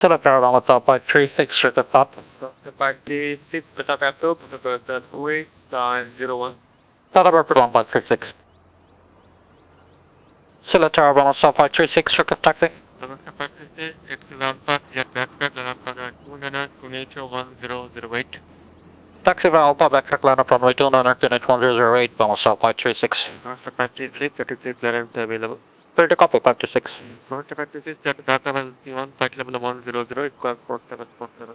Select airline with by 36 at the top. By 36 at the top, the 2801. Select airline by 36. Select airline with by 36 at the taxi. Taxi van Alpha backtrack line up runway 29 1008, bound south by 36. Available. 30 copy 56. 56, data level 1, flight level 100, require 4747.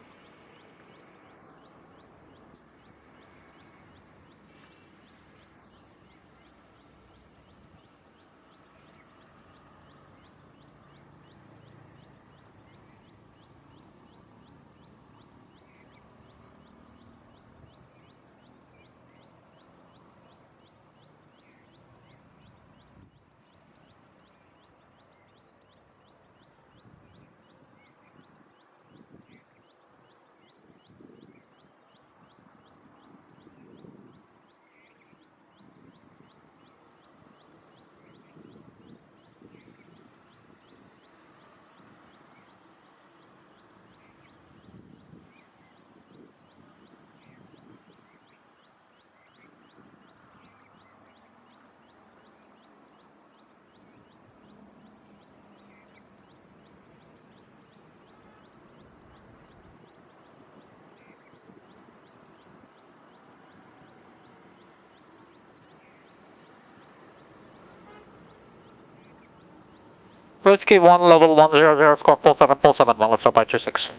Whiskey 1 level 100 score 4747 1 left by 26.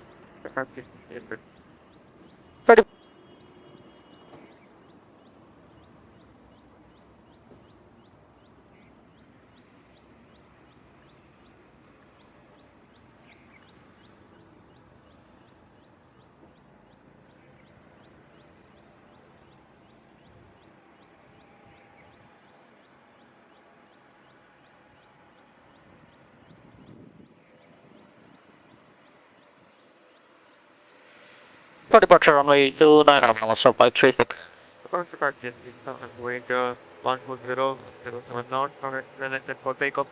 Ready. Departure only 29 left by 36. First departure is weight 140 0 knots, for takeoff.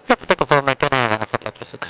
Takeoff on 29 left by 36.